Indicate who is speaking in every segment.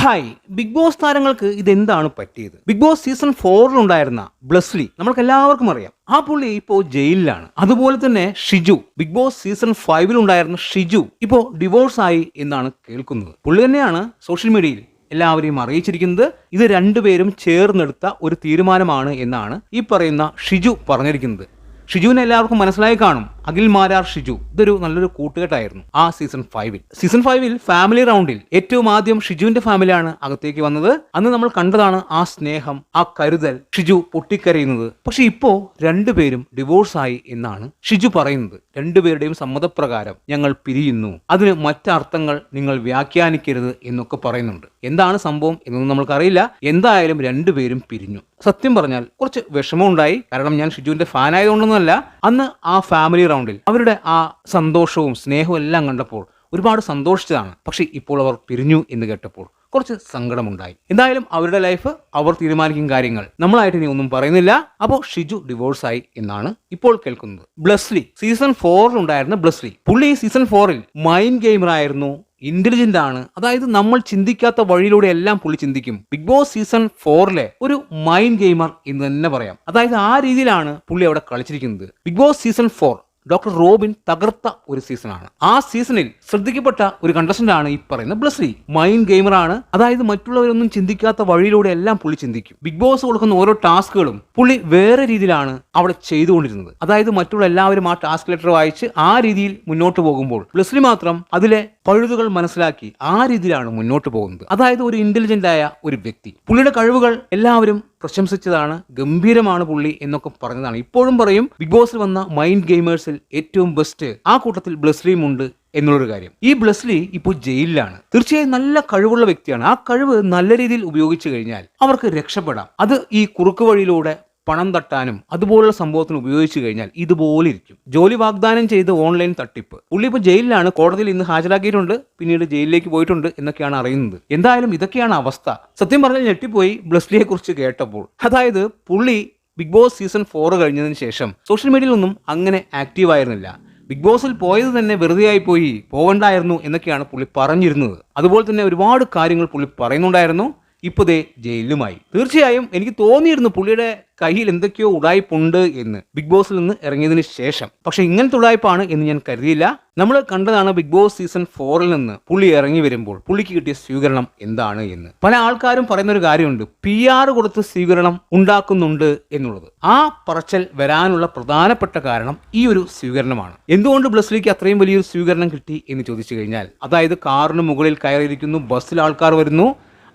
Speaker 1: Hi, big boss താരങ്ങൾക്ക് ഇതെന്താണ് പറ്റിയത്? ബിഗ് ബോസ് സീസൺ 4 ഉണ്ടായിരുന്ന ബ്ലസ്ലി നമ്മൾക്ക് എല്ലാവർക്കും അറിയാം. ആ പുള്ളി ഇപ്പോൾ ജയിലിലാണ്. അതുപോലെ തന്നെ ഷിജു, ബിഗ് ബോസ് സീസൺ 5 ഉണ്ടായിരുന്ന ഷിജു ഇപ്പോൾ ഡിവോഴ്സ് ആയി എന്നാണ് കേൾക്കുന്നത്. പുള്ളി തന്നെയാണ് സോഷ്യൽ മീഡിയയിൽ എല്ലാവരെയും അറിയിച്ചിരിക്കുന്നത്. ഇത് രണ്ടുപേരും ചേർന്നെടുത്ത ഒരു തീരുമാനമാണ് എന്നാണ് ഈ പറയുന്ന ഷിജു പറഞ്ഞിരിക്കുന്നത്. ഷിജുവിനെ എല്ലാവർക്കും മനസ്സിലായി കാണും. അഖിൽ മാരാർ ഷിജു ഇതൊരു നല്ലൊരു കൂട്ടുകെട്ടായിരുന്നു ആ സീസൺ 5-ൽ ഫാമിലി റൗണ്ടിൽ ഏറ്റവും ആദ്യം ഷിജുവിന്റെ ഫാമിലിയാണ് അകത്തേക്ക് വന്നത്. അന്ന് നമ്മൾ കണ്ടതാണ് ആ സ്നേഹം, ആ കരുതൽ, ഷിജു പൊട്ടിക്കരയുന്നത്. പക്ഷെ ഇപ്പോ രണ്ടുപേരും ഡിവോഴ്സ് ആയി എന്നാണ് ഷിജു പറയുന്നത്. രണ്ടുപേരുടെയും സമ്മതപ്രകാരം ഞങ്ങൾ പിരിയുന്നു, അതിന് മറ്റർത്ഥങ്ങൾ നിങ്ങൾ വ്യാഖ്യാനിക്കരുത് എന്നൊക്കെ പറയുന്നുണ്ട്. എന്താണ് സംഭവം എന്നൊന്നും നമ്മൾക്കറിയില്ല. എന്തായാലും രണ്ടുപേരും പിരിഞ്ഞു. സത്യം പറഞ്ഞാൽ കുറച്ച് വിഷമം ഉണ്ടായി. കാരണം ഞാൻ ഷിജുവിന്റെ ഫാൻ ആയതുകൊണ്ടൊന്നുമല്ല. അന്ന് ആ ഫാമിലി റൗണ്ടിൽ അവരുടെ ആ സന്തോഷവും സ്നേഹവും എല്ലാം കണ്ടപ്പോൾ ഒരുപാട് സന്തോഷിച്ചതാണ്. പക്ഷെ ഇപ്പോൾ അവർ പിരിഞ്ഞു എന്ന് കേട്ടപ്പോൾ കുറച്ച് സങ്കടമുണ്ടായി. എന്തായാലും അവരുടെ ലൈഫ് അവർ തീരുമാനിക്കും കാര്യങ്ങൾ. നമ്മളായിട്ട് ഇനി ഒന്നും പറയുന്നില്ല. അപ്പോൾ ഷിജു ഡിവോഴ്സ് ആയി എന്നാണ് ഇപ്പോൾ കേൾക്കുന്നത്. ബ്ലസ്ലി സീസൺ 4 ഉണ്ടായിരുന്ന ബ്ലസ്ലി, പുള്ളി സീസൺ 4 മൈൻഡ് ഗെയിമർ ആയിരുന്നു. ഇന്റലിജന്റ് ആണ്. അതായത് നമ്മൾ ചിന്തിക്കാത്ത വഴിയിലൂടെ എല്ലാം പുള്ളി ചിന്തിക്കും. ബിഗ് ബോസ് സീസൺ 4 ഒരു മൈൻഡ് ഗെയിമർ എന്ന് തന്നെ പറയാം. അതായത് ആ രീതിയിലാണ് പുള്ളി അവിടെ കളിച്ചിരിക്കുന്നത്. Bigg Boss season 4 doctor Robin തകർത്ത ഒരു സീസണാണ്. ആ സീസണിൽ ശ്രദ്ധിക്കപ്പെട്ട ഒരു കണ്ടസ്റ്റന്റ് ആണ് ഈ പറയുന്ന ബ്ലസ്ലി. മൈൻഡ് ഗെയിമർ ആണ്. അതായത് മറ്റുള്ളവരൊന്നും ചിന്തിക്കാത്ത വഴിയിലൂടെ എല്ലാം പുള്ളി ചിന്തിക്കും. ബിഗ് ബോസ് കൊടുക്കുന്ന ഓരോ ടാസ്കുകളും പുള്ളി വേറെ രീതിയിലാണ് അവിടെ ചെയ്തുകൊണ്ടിരുന്നത്. അതായത് മറ്റുള്ള എല്ലാവരും ആ ടാസ്ക് ലെറ്റർ വായിച്ച് ആ രീതിയിൽ മുന്നോട്ട് പോകുമ്പോൾ ബ്ലസ്ലി മാത്രം അതിലെ പഴുതുകൾ മനസ്സിലാക്കി ആ രീതിയിലാണ് മുന്നോട്ട് പോകുന്നത്. അതായത് ഒരു ഇന്റലിജന്റ് ആയ ഒരു വ്യക്തി. പുള്ളിയുടെ കഴിവുകൾ എല്ലാവരും പ്രശംസിച്ചതാണ്. ഗംഭീരമാണ് പുള്ളി എന്നൊക്കെ പറഞ്ഞതാണ്. ഇപ്പോഴും പറയും ബിഗ് ബോസിൽ വന്ന മൈൻഡ് ഗെയിമേഴ്സിൽ ഏറ്റവും ബെസ്റ്റ് ആ കൂട്ടത്തിൽ ബ്ലസ്ലിയും ഉണ്ട് എന്നുള്ളൊരു കാര്യം. ഈ ബ്ലസ്ലി ഇപ്പോൾ ജയിലിലാണ്. തീർച്ചയായും നല്ല കഴിവുള്ള വ്യക്തിയാണ്. ആ കഴിവ് നല്ല രീതിയിൽ ഉപയോഗിച്ചു കഴിഞ്ഞാൽ അവർക്ക് രക്ഷപ്പെടാം. അത് ഈ കുറുക്ക് വഴിയിലൂടെ പണം തട്ടാനും അതുപോലുള്ള സംഭവത്തിന് ഉപയോഗിച്ചു കഴിഞ്ഞാൽ ഇതുപോലെ ഇരിക്കും. ജോലി വാഗ്ദാനം ചെയ്ത് ഓൺലൈൻ തട്ടിപ്പ്. പുള്ളി ഇപ്പോൾ ജയിലിലാണ്. കോടതിയിൽ ഇന്ന് ഹാജരാക്കിയിട്ടുണ്ട്. പിന്നീട് ജയിലിലേക്ക് പോയിട്ടുണ്ട് എന്നൊക്കെയാണ് അറിയുന്നത്. എന്തായാലും ഇതൊക്കെയാണ് അവസ്ഥ. സത്യം പറഞ്ഞാൽ ഞെട്ടിപ്പോയി ബ്ലസ്ലിയെ കുറിച്ച് കേട്ടപ്പോൾ. അതായത് പുള്ളി ബിഗ് ബോസ് സീസൺ 4 കഴിഞ്ഞതിന് ശേഷം സോഷ്യൽ മീഡിയയിലൊന്നും അങ്ങനെ ആക്റ്റീവ് ആയിരുന്നില്ല. ബിഗ് ബോസിൽ പോയത് തന്നെ വെറുതെ ആയി പോയി, പോകണ്ടായിരുന്നു എന്നൊക്കെയാണ് പുള്ളി പറഞ്ഞിരുന്നത്. അതുപോലെ തന്നെ ഒരുപാട് കാര്യങ്ങൾ പുള്ളി പറയുന്നുണ്ടായിരുന്നു. ഇപ്പോൾ ദേ ജയിലുമായി. തീർച്ചയായും എനിക്ക് തോന്നിയിരുന്നു പുള്ളിയുടെ കയ്യിൽ എന്തൊക്കെയോ ഉടായ്പുണ്ട് എന്ന് ബിഗ് ബോസിൽ നിന്ന് ഇറങ്ങിയതിന് ശേഷം. പക്ഷെ ഇങ്ങനത്തെ ഉടായ്പാണ് എന്ന് ഞാൻ കരുതിയില്ല. നമ്മൾ കണ്ടതാണ് ബിഗ് ബോസ് സീസൺ 4 നിന്ന് പുള്ളി ഇറങ്ങി വരുമ്പോൾ പുള്ളിക്ക് കിട്ടിയ സ്വീകരണം എന്താണ് എന്ന്. പല ആൾക്കാരും പറയുന്ന ഒരു കാര്യമുണ്ട്, PR കൊടുത്ത് സ്വീകരണം ഉണ്ടാക്കുന്നുണ്ട് എന്നുള്ളത്. ആ പറച്ചൽ വരാനുള്ള പ്രധാനപ്പെട്ട കാരണം ഈ ഒരു സ്വീകരണമാണ്. എന്തുകൊണ്ട് ബ്ലസ്ലിക്ക് അത്രയും വലിയൊരു സ്വീകരണം കിട്ടി എന്ന് ചോദിച്ചു കഴിഞ്ഞാൽ, അതായത് കാറിന് മുകളിൽ കയറിയിരിക്കുന്നു, ബസ്സിൽ ആൾക്കാർ വരുന്നു,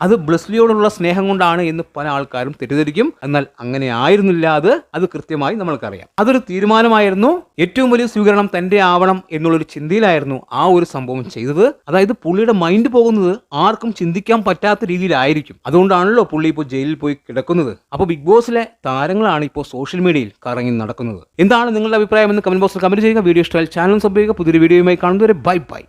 Speaker 1: അത് ബ്ലസ്ലിയോടുള്ള സ്നേഹം കൊണ്ടാണ് എന്ന് പല ആൾക്കാരും തെറ്റിദ്ധരിക്കും. എന്നാൽ അങ്ങനെ ആയിരുന്നില്ല. അത് കൃത്യമായി നമ്മൾക്കറിയാം. അതൊരു തീരുമാനമായിരുന്നു. ഏറ്റവും വലിയ സ്വീകരണം തന്റെ ആവണം എന്നുള്ളൊരു ചിന്തയിലായിരുന്നു ആ ഒരു സംഭവം ചെയ്തത്. അതായത് പുള്ളിയുടെ മൈൻഡ് പോകുന്നത് ആർക്കും ചിന്തിക്കാൻ പറ്റാത്ത രീതിയിലായിരിക്കും. അതുകൊണ്ടാണല്ലോ പുള്ളി ഇപ്പോൾ ജയിലിൽ പോയി കിടക്കുന്നത്. അപ്പോൾ ബിഗ് ബോസിലെ താരങ്ങളാണ് ഇപ്പോൾ സോഷ്യൽ മീഡിയയിൽ കറങ്ങി നടക്കുന്നത്. എന്താണ് നിങ്ങളുടെ അഭിപ്രായം എന്ന് കമന്റ് ബോക്സിൽ കമന്റ് ചെയ്യുക. വീഡിയോ ഇഷ്ടമായാൽ ചാനൽ സബ്സ്ക്രൈബ് ചെയ്യുക. പുതിയൊരു വീഡിയോയുമായി കാണുന്നവരെ ബൈ ബൈ.